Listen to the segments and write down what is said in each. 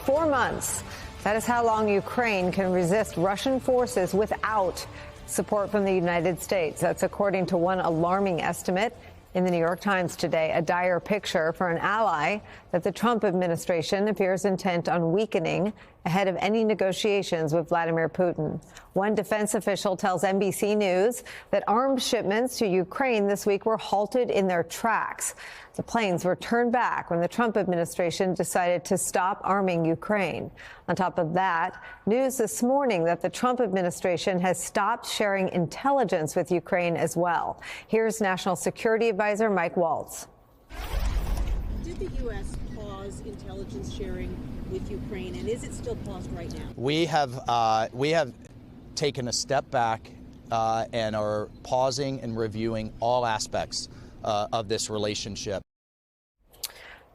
4 months. That is how long Ukraine can resist Russian forces without support from the United States. That's according to one alarming estimate in the New York Times today, a dire picture for an ally that the Trump administration appears intent on weakening ahead of any negotiations with Vladimir Putin. One defense official tells NBC News that arms shipments to Ukraine this week were halted in their tracks. The planes were turned back when the Trump administration decided to stop arming Ukraine. On top of that, news this morning that the Trump administration has stopped sharing intelligence with Ukraine as well. Here's National Security Advisor Mike Waltz. Did the U.S. pause intelligence sharing with Ukraine, and is it still paused right now? We have taken a step back and are pausing and reviewing all aspects of this relationship.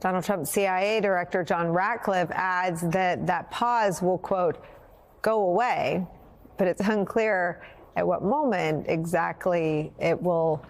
Donald Trump's CIA Director John Ratcliffe adds that that pause will, quote, go away, but it's unclear at what moment exactly it will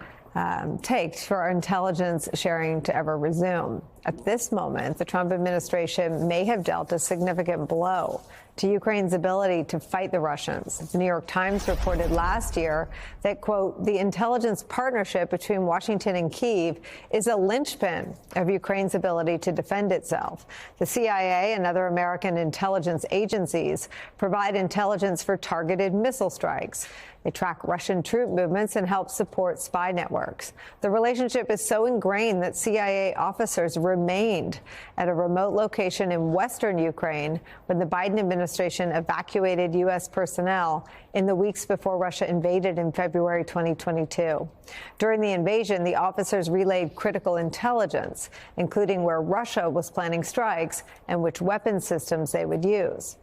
take for our intelligence sharing to ever resume. At this moment, the Trump administration may have dealt a significant blow to Ukraine's ability to fight the Russians. The New York Times reported last year that, quote, the intelligence partnership between Washington and Kyiv is a linchpin of Ukraine's ability to defend itself. The CIA and other American intelligence agencies provide intelligence for targeted missile strikes. They track Russian troop movements and help support spy networks. The relationship is so ingrained that CIA officers remained at a remote location in western Ukraine when the Biden administration evacuated U.S. personnel in the weeks before Russia invaded in February 2022. During the invasion, the officers relayed critical intelligence, including where Russia was planning strikes and which weapon systems they would use.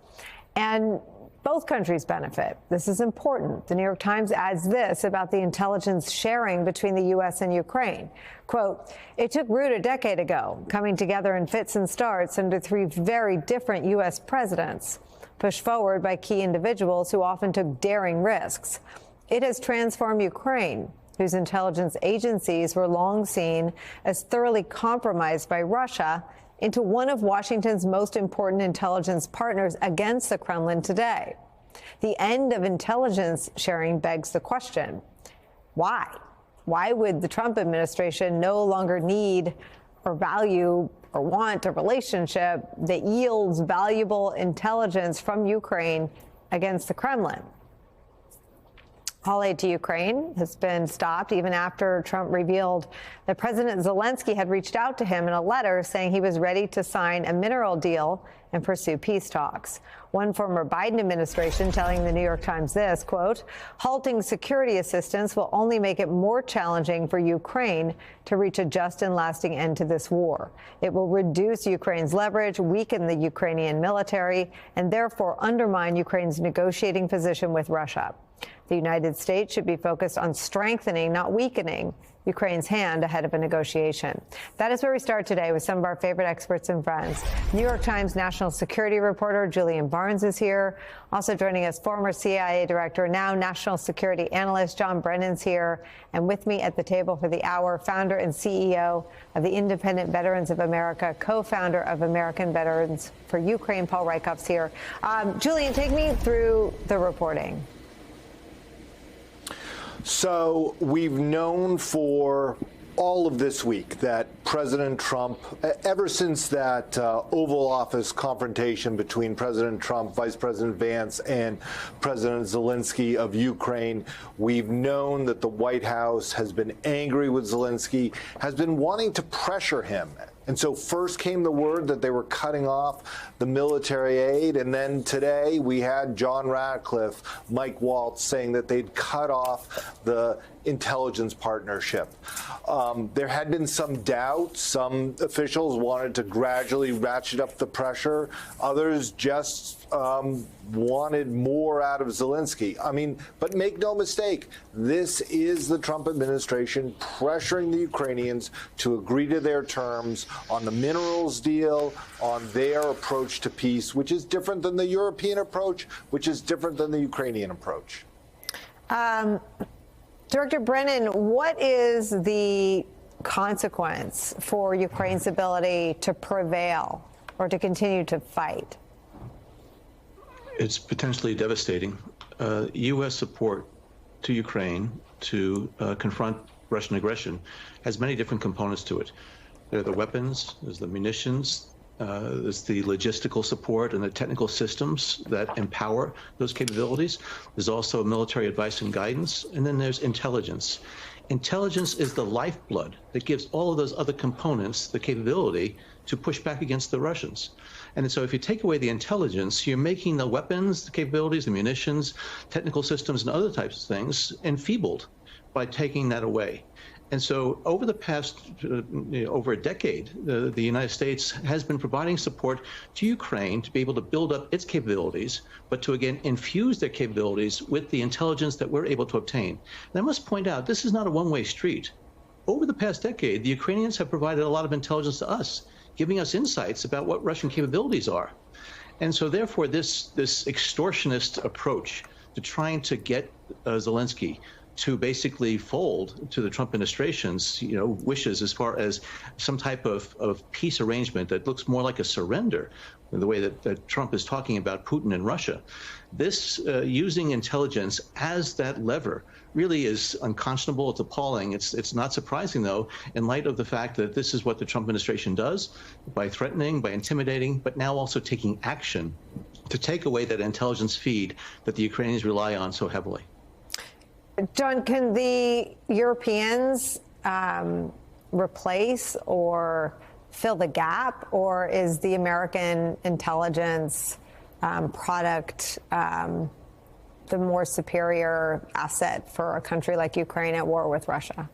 And both countries benefit. This is important. The New York Times adds this about the intelligence sharing between the U.S. and Ukraine. Quote, it took root a decade ago, coming together in fits and starts under 3 very different U.S. presidents, pushed forward by key individuals who often took daring risks. It has transformed Ukraine, whose intelligence agencies were long seen as thoroughly compromised by Russia, into one of Washington's most important intelligence partners against the Kremlin today. The end of intelligence sharing begs the question, why? Why would the Trump administration no longer need or value or want a relationship that yields valuable intelligence from Ukraine against the Kremlin? All aid to Ukraine has been stopped even after Trump revealed that President Zelensky had reached out to him in a letter saying he was ready to sign a mineral deal and pursue peace talks. One former Biden administration telling the New York Times this, quote, halting security assistance will only make it more challenging for Ukraine to reach a just and lasting end to this war. It will reduce Ukraine's leverage, weaken the Ukrainian military, and therefore undermine Ukraine's negotiating position with Russia. The United States should be focused on strengthening, not weakening, Ukraine's hand ahead of a negotiation. That is where we start today with some of our favorite experts and friends. New York Times national security reporter Julian Barnes is here. Also joining us, former CIA director, now national security analyst John Brennan's here. And with me at the table for the hour, founder and CEO of the Independent Veterans of America, co-founder of American Veterans for Ukraine, Paul Rieckhoff's here. Julian, take me through the reporting. So we've known for all of this week that President Trump, ever since that Oval Office confrontation between President Trump, Vice President Vance, and President Zelensky of Ukraine, we've known that the White House has been angry with Zelensky, has been wanting to pressure him. And so first came the word that they were cutting off the military aid. And then today we had John Ratcliffe, Mike Waltz saying that they'd cut off the intelligence partnership. There had been some doubt. Some officials wanted to gradually ratchet up the pressure. Others just wanted more out of Zelensky. I mean, but make no mistake, this is the Trump administration pressuring the Ukrainians to agree to their terms on the minerals deal, on their approach to peace, which is different than the European approach, which is different than the Ukrainian approach. Director Brennan, what is the consequence for Ukraine's ability to prevail or to continue to fight? It's potentially devastating. U.S. support to Ukraine to confront Russian aggression has many different components to it. There are the weapons, there's the munitions, there's the logistical support and the technical systems that empower those capabilities. There's also military advice and guidance, and then there's intelligence. Intelligence is the lifeblood that gives all of those other components the capability to push back against the Russians. And so if you take away the intelligence, you're making the weapons, the capabilities, the munitions, technical systems, and other types of things enfeebled by taking that away. And so over the past, over a decade, the United States has been providing support to Ukraine to be able to build up its capabilities, but to, again, infuse their capabilities with the intelligence that we're able to obtain. And I must point out, this is not a one-way street. Over the past decade, the Ukrainians have provided a lot of intelligence to us, giving us insights about what Russian capabilities are. And so therefore, this extortionist approach to trying to get Zelensky to basically fold to the Trump administration's, wishes as far as some type of peace arrangement that looks more like a surrender, the way that Trump is talking about Putin and Russia. This using intelligence as that lever really is unconscionable. It's appalling. It's not surprising, though, in light of the fact that this is what the Trump administration does by threatening, by intimidating, but now also taking action to take away that intelligence feed that the Ukrainians rely on so heavily. John, can the Europeans replace or fill the gap, or is the American intelligence product the more superior asset for a country like Ukraine at war with Russia?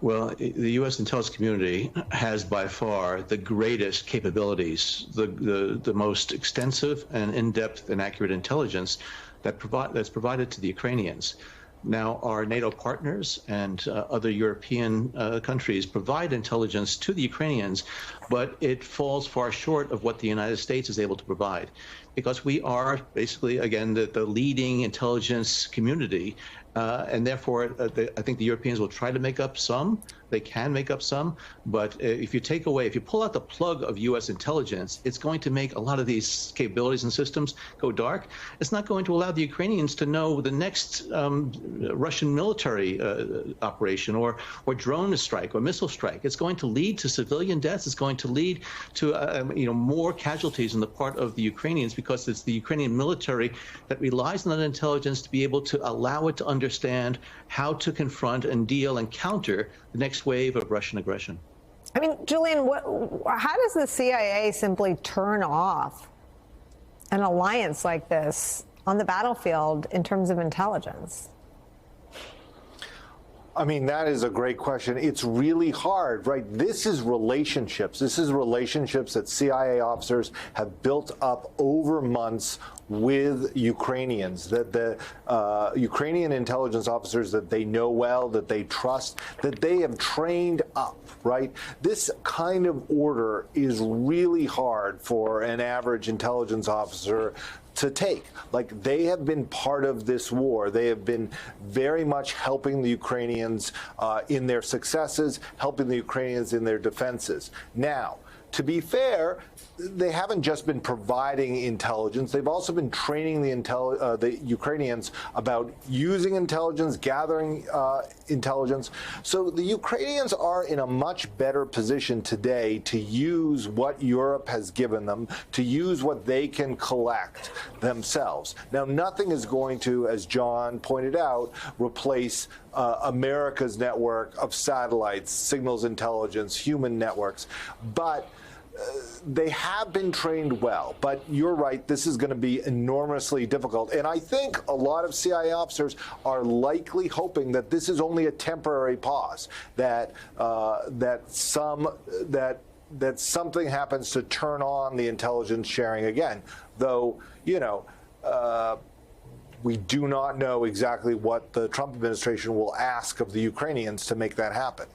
Well, the U.S. intelligence community has by far the greatest capabilities, the most extensive and in-depth and accurate intelligence that's provided to the Ukrainians. Now, our NATO partners and other European countries provide intelligence to the Ukrainians, but it falls far short of what the United States is able to provide, because we are basically, again, the leading intelligence community. And therefore, I think the Europeans will try to make up some. They can make up some. But if you pull out the plug of U.S. intelligence, it's going to make a lot of these capabilities and systems go dark. It's not going to allow the Ukrainians to know the next Russian military operation or drone strike or missile strike. It's going to lead to civilian deaths. It's going to lead to more casualties on the part of the Ukrainians, because it's the Ukrainian military that relies on that intelligence to be able to allow it to understand how to confront and deal and counter the next wave of Russian aggression. I mean, Julian, how does the CIA simply turn off an alliance like this on the battlefield in terms of intelligence? I mean, that is a great question. It's really hard, right? This is relationships. This is relationships that CIA officers have built up over months with Ukrainians, that the Ukrainian intelligence officers that they know well, that they trust, that they have trained up, right? This kind of order is really hard for an average intelligence officer to take. Like, they have been part of this war. They have been very much helping the Ukrainians in their successes, helping the Ukrainians in their defenses. Now, to be fair, they haven't just been providing intelligence. They've also been training the Ukrainians about using intelligence, gathering intelligence. So the Ukrainians are in a much better position today to use what Europe has given them, to use what they can collect themselves. Now, nothing is going to, as John pointed out, replace America's network of satellites, signals intelligence, human networks, but they have been trained well. But you're right, this is going to be enormously difficult. And I think a lot of CIA officers are likely hoping that this is only a temporary pause, that something happens to turn on the intelligence sharing again. Though, we do not know exactly what the Trump administration will ask of the Ukrainians to make that happen.